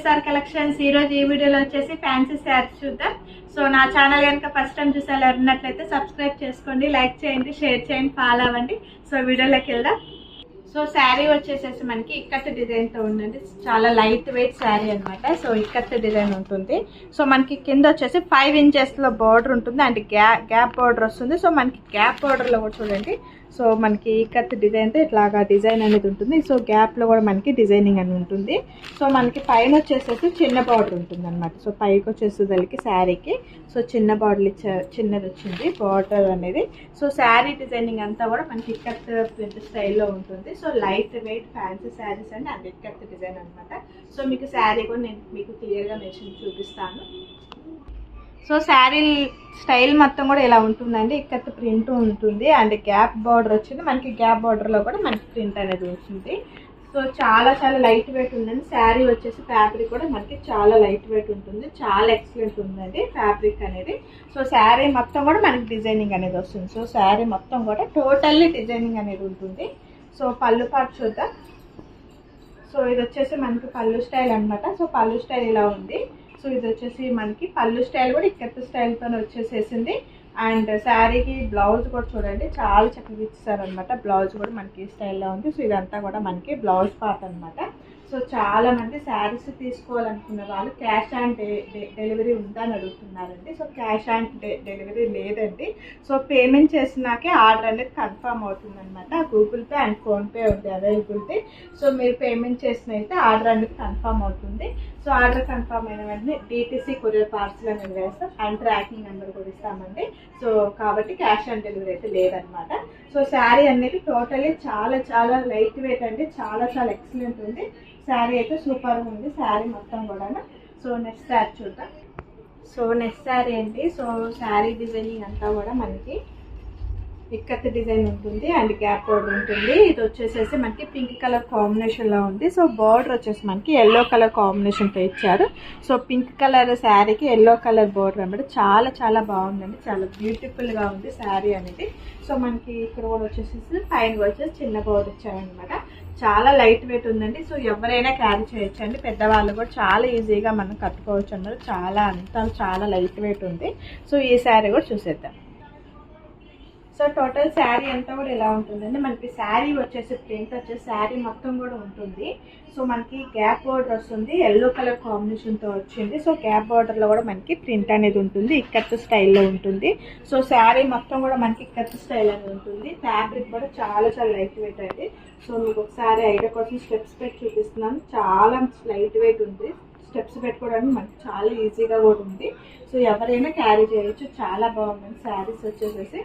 SR collections ఈ రోజు ఈ వీడియోలో వచ్చేసి ఫ్యాన్సీ శారీస్ చూద్దాం. సో నా ఛానల్ కనుక ఫస్ట్ టైం చూసేలా ఉన్నట్లయితే సబ్స్క్రైబ్ చేసుకోండి, లైక్ చేయండి, షేర్ చేయండి, ఫాలో అవ్వండి. సో వీడియోలోకి వెళ్దాం. సో శారీ వచ్చేసేసి మనకి ఇక్కత్ డిజైన్తో ఉందండి. చాలా లైట్ వెయిట్ శారీ అనమాట. సో ఇక్కత్ డిజైన్ ఉంటుంది. సో మనకి కింద వచ్చేసి 5 ఇంచెస్లో బార్డర్ ఉంటుంది అండ్ గ్యాప్ బార్డర్ వస్తుంది. సో మనకి గ్యాప్ బార్డర్లో కూడా చూడండి. సో మనకి ఇక్కత్ డిజైన్తో ఇట్లాగా డిజైన్ అనేది ఉంటుంది. సో గ్యాప్లో కూడా మనకి డిజైనింగ్ అని ఉంటుంది. సో మనకి పైన వచ్చేసేసి చిన్న బార్డర్ ఉంటుంది అనమాట. సో పైకి వచ్చేసేసరికి శారీకి సో చిన్న బార్డర్ చిన్నది వచ్చింది బార్డర్ అనేది. సో శారీ డిజైనింగ్ అంతా కూడా మనకి ఇక్కత్ ప్రింట్ స్టైల్లో ఉంటుంది. So light weight fancy saris అండి అండ్ ఇక్కత్ డిజైన్ అనమాట. సో మీకు శారీ కూడా నేను మీకు క్లియర్గా మెన్షన్ చూపిస్తాను. సో శారీ స్టైల్ మొత్తం కూడా ఇలా ఉంటుందండి. ఇక్కత్ ప్రింట్ ఉంటుంది అండ్ గ్యాప్ బార్డర్ వచ్చింది. మనకి గ్యాప్ బార్డర్లో కూడా మనకి ప్రింట్ అనేది వచ్చింది. సో చాలా చాలా లైట్ వెయిట్ ఉందండి. శారీ వచ్చేసి ఫ్యాబ్రిక్ కూడా మనకి చాలా లైట్ వెయిట్ ఉంటుంది. చాలా ఎక్సలెంట్ ఉందండి ఫ్యాబ్రిక్ అనేది. సో శారీ మొత్తం కూడా మనకి డిజైనింగ్ అనేది వస్తుంది. సో శారీ మొత్తం కూడా టోటల్లీ డిజైనింగ్ అనేది ఉంటుంది. సో పళ్ళు పాటు చూద్దాం. సో ఇది వచ్చేసి మనకి పళ్ళు స్టైల్ అనమాట. సో పళ్ళు స్టైల్ ఇలా ఉంది. సో ఇది వచ్చేసి మనకి పళ్ళు స్టైల్ కూడా ఇక్కత్ స్టైల్తో వచ్చేసేసింది. అండ్ శారీకి బ్లౌజ్ కూడా చూడండి చాలా చక్కగా ఇచ్చారనమాట. బ్లౌజ్ కూడా మనకి స్టైల్లో ఉంది. సో ఇదంతా కూడా మనకి బ్లౌజ్ పార్ట్ అనమాట. సో చాలా మంది శారీస్ తీసుకోవాలనుకున్న వాళ్ళు క్యాష్ ఆన్ డెలివరీ ఉందా అని అడుగుతున్నారండి. సో క్యాష్ ఆన్ డెలివరీ లేదండి. సో పేమెంట్ చేసినాకే ఆర్డర్ అనేది కన్ఫర్మ్ అవుతుందన్నమాట. గూగుల్ పే అండ్ ఫోన్పే ఉంది అవైలబిలిటీ. సో మీరు పేమెంట్ చేసిన అయితే ఆర్డర్ అనేది కన్ఫర్మ్ అవుతుంది. సో ఆర్డర్ కన్ఫర్మ్ అయిన వెంటనే డిటీసీ కొరియర్ పార్సల్ అనేది వేస్తాం అండ్ ట్రాకింగ్ నెంబర్ కూడా ఇస్తామండి. సో కాబట్టి క్యాష్ ఆన్ డెలివరీ అయితే లేదనమాట. సో శారీ అనేది టోటల్లీ చాలా చాలా లైట్ వెయిట్ అండి. చాలా చాలా ఎక్సలెంట్ ఉంది. శారీ అయితే సూపర్గా ఉంది శారీ మొత్తం కూడా. సో నెక్స్ట్ శారీ చూద్దాం. సో నెక్స్ట్ శారీ అండి. సో శారీ డిజైనింగ్ అంతా కూడా మనకి ఇక్కత్ డిజైన్ ఉంటుంది అండ్ గ్యాప్ బార్డర్ ఉంటుంది. ఇది వచ్చేసేసి మనకి పింక్ కలర్ కాంబినేషన్లో ఉంది. సో బార్డర్ వచ్చేసి మనకి ఎల్లో కలర్ కాంబినేషన్తో ఇచ్చారు. సో పింక్ కలర్ శారీకి ఎల్లో కలర్ బార్డర్ అనమాట. చాలా చాలా బాగుందండి. చాలా బ్యూటిఫుల్గా ఉంది శారీ అనేది. సో మనకి ఇక్కడ కూడా వచ్చేసేసి పైన వచ్చేసి చిన్న బార్డర్ ఇచ్చారనమాట. చాలా లైట్ వెయిట్ ఉందండి. సో ఎవరైనా క్యారీ చేయొచ్చు అండి. పెద్దవాళ్ళు కూడా చాలా ఈజీగా మనం కట్టుకోవచ్చు అన్నారు. చాలా లైట్ వెయిట్ ఉంది. సో ఈ శారీ కూడా చూసేద్దాం. సో టోటల్ శారీ అంతా కూడా ఇలా ఉంటుందండి. మనకి శారీ వచ్చేసి ప్రింట్ వచ్చేసి శారీ మొత్తం కూడా ఉంటుంది. సో మనకి గ్యాప్ బార్డర్ వస్తుంది. ఎల్లో కలర్ కాంబినేషన్తో వచ్చింది. సో గ్యాప్ బార్డర్లో కూడా మనకి ప్రింట్ అనేది ఉంటుంది. ఇక్కత్ స్టైల్లో ఉంటుంది. సో శారీ మొత్తం కూడా మనకి ఇక్కత్ స్టైల్ అనేది ఉంటుంది. ఫ్యాబ్రిక్ కూడా చాలా చాలా లైట్ వెయిట్ అండి. సో మీకు ఒకసారి ఐడియా కోసం స్టెప్స్ పెట్టి చూపిస్తున్నాను. చాలా లైట్ వెయిట్ ఉంది. స్టెప్స్ పెట్టుకోవడానికి మనకి చాలా ఈజీగా కూడా ఉంది. సో ఎవరైనా క్యారీ చేయొచ్చు. చాలా బాగుంది శారీస్ వచ్చేసేసి.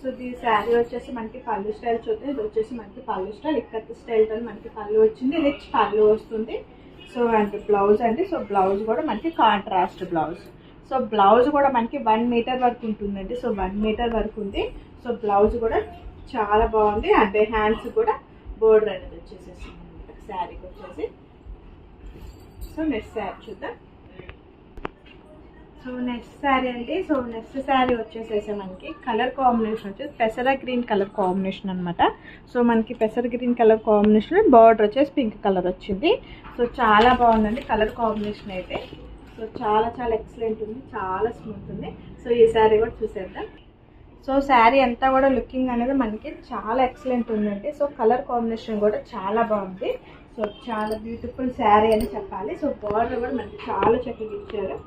సో ఈ శారీ వచ్చేసి మనకి పళ్ళు స్టైల్ చూస్తే ఇది వచ్చేసి మనకి పళ్ళు స్టైల్ ఇక్కత్ స్టైల్తో మనకి పళ్ళు వచ్చింది. రిచ్ పళ్ళు వస్తుంది. సో అండ్ బ్లౌజ్ అండి. సో బ్లౌజ్ కూడా మనకి కాంట్రాస్ట్ బ్లౌజ్. సో బ్లౌజ్ కూడా మనకి 1 మీటర్ వరకు ఉంటుందండి. సో 1 మీటర్ వరకు ఉంది. సో బ్లౌజ్ కూడా చాలా బాగుంది. అండ్ హ్యాండ్స్ కూడా బోర్డర్ అనేది వచ్చేసేసి శారీకి వచ్చేసి. సో నెక్స్ట్ శారీ చూద్దాం. సో నెక్స్ట్ శారీ అండి. సో నెక్స్ట్ శారీ వచ్చేసేసి మనకి కలర్ కాంబినేషన్ వచ్చేసి పెసర గ్రీన్ కలర్ కాంబినేషన్ అనమాట. సో మనకి పెసర గ్రీన్ కలర్ కాంబినేషన్ బార్డర్ వచ్చేసి పింక్ కలర్ వచ్చింది. సో చాలా బాగుందండి కలర్ కాంబినేషన్ అయితే. సో చాలా చాలా ఎక్సలెంట్ ఉంది. చాలా స్మూత్ ఉంది. సో ఈ శారీ కూడా చూసేద్దాం. సో శారీ అంతా కూడా లుకింగ్ అనేది మనకి చాలా ఎక్సలెంట్ ఉందండి. సో కలర్ కాంబినేషన్ కూడా చాలా బాగుంది. సో చాలా బ్యూటిఫుల్ శారీ అని చెప్పాలి. సో బార్డర్ కూడా మనకి చాలా చక్కగా ఇచ్చారు.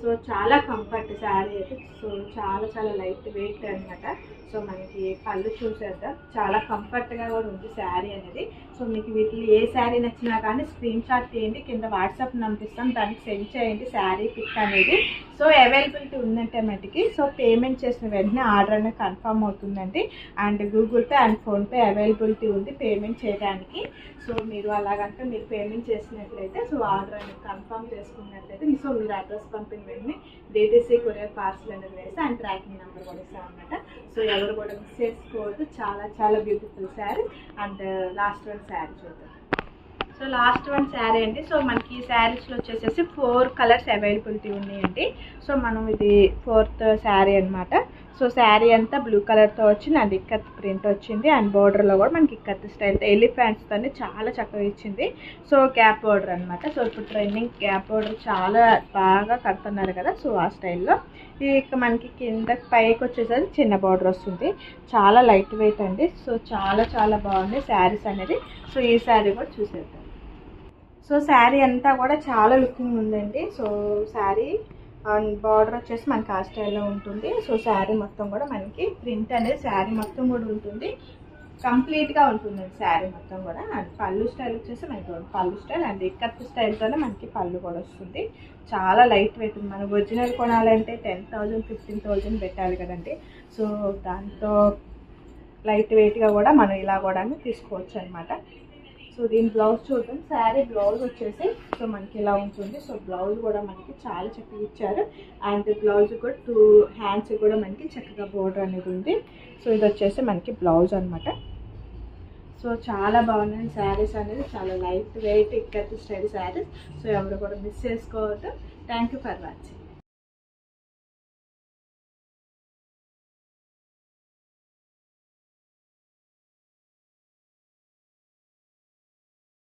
సో చాలా కంఫర్ట్ శారీ అయితే. సో చాలా చాలా లైట్ వెయిట్ అనమాట. సో మనకి పళ్ళు చూసేద్దాం. చాలా కంఫర్ట్గా కూడా ఉంది శారీ అనేది. సో మీకు వీటిలో ఏ శారీ నచ్చినా కానీ స్క్రీన్ షాట్ తీయండి. కింద వాట్సాప్ పంపిస్తాం. దానికి సెండ్ చేయండి శారీ పిక్ అనేది. సో అవైలబిలిటీ ఉందంటే మటుకి సో పేమెంట్ చేసిన వెంటనే ఆర్డర్ అనేది కన్ఫర్మ్ అవుతుందండి. And Google pay and PhonePe availability ఉంది పేమెంట్ చేయడానికి. సో మీరు అలాగంటే మీరు పేమెంట్ చేసినట్లయితే సో ఆర్డర్ అనేది కన్ఫర్మ్ చేసుకున్నట్లయితే సో మీరు అడ్రస్ పంపిన వెంటనే డిటీసీ కొరియర్ పార్సల్ అనేది వేసి అండ్ ట్రాకింగ్ నెంబర్ కూడా ఇస్తాం అనమాట. సో ఎవరు కూడా మిస్ చేసుకోవద్దు. చాలా చాలా beautiful sari. And last one sari చూద్దాం. సో లాస్ట్ వన్ శారీ అండి. సో మనకి ఈ శారీస్లో వచ్చేసేసి 4 కలర్స్ అవైలబిలిటీ ఉన్నాయండి. సో మనం ఇది 4th శారీ అనమాట. సో శారీ అంతా బ్లూ కలర్తో వచ్చింది అండ్ ఇక్కత్ ప్రింట్ వచ్చింది అండ్ బోర్డర్లో కూడా మనకి ఇక్కత్ స్టైల్తో ఎలిఫెంట్స్తో చాలా చక్కగా ఇచ్చింది. సో గ్యాప్ బోర్డర్ అనమాట. సో ఇప్పుడు ట్రెండింగ్ గ్యాప్ బోర్డర్ చాలా బాగా కడుతున్నారు కదా, సో ఆ స్టైల్లో. ఇక మనకి కింద పైకి వచ్చేసరికి చిన్న బార్డర్ వస్తుంది. చాలా లైట్ వెయిట్ అండి. సో చాలా బాగుంది శారీస్ అనేది. సో ఈ శారీ కూడా చూసేద్దాం. సో శారీ అంతా కూడా చాలా లుకింగ్ ఉందండి. సో శారీ అండ్ బార్డర్ వచ్చేసి మనకి ఆ స్టైల్లో ఉంటుంది. సో శారీ మొత్తం కూడా మనకి ప్రింట్ అనేది శారీ మొత్తం కూడా ఉంటుంది, కంప్లీట్గా ఉంటుందండి శారీ మొత్తం కూడా. అండ్ పళ్ళు స్టైల్ వచ్చేసి మనకి పళ్ళు స్టైల్ అండ్ ఇక్కత్ స్టైల్తోనే మనకి పళ్ళు కూడా వస్తుంది. చాలా లైట్ వెయిట్. మనం ఒరిజినల్ కొనాలంటే 10,000 15,000 పెట్టాలి కదండి. సో దాంతో లైట్ వెయిట్గా కూడా మనం ఇలా కూడా తీసుకోవచ్చు అనమాట. సో దీని బ్లౌజ్ చూద్దాం. శారీ బ్లౌజ్ వచ్చేసి సో మనకి ఇలా ఉంటుంది. సో బ్లౌజ్ కూడా మనకి చాలా చక్కగా ఇచ్చారు అండ్ బ్లౌజ్ కూడా 2 హ్యాండ్స్ కూడా మనకి చక్కగా బోర్డర్ అనేది ఉంది. సో ఇది వచ్చేసి మనకి బ్లౌజ్ అనమాట. సో చాలా బాగున్నాయి శారీస్ అనేది, చాలా light weight ikat style saris. So ఎవరు కూడా మిస్ చేసుకోవద్దు. Thank you for watching.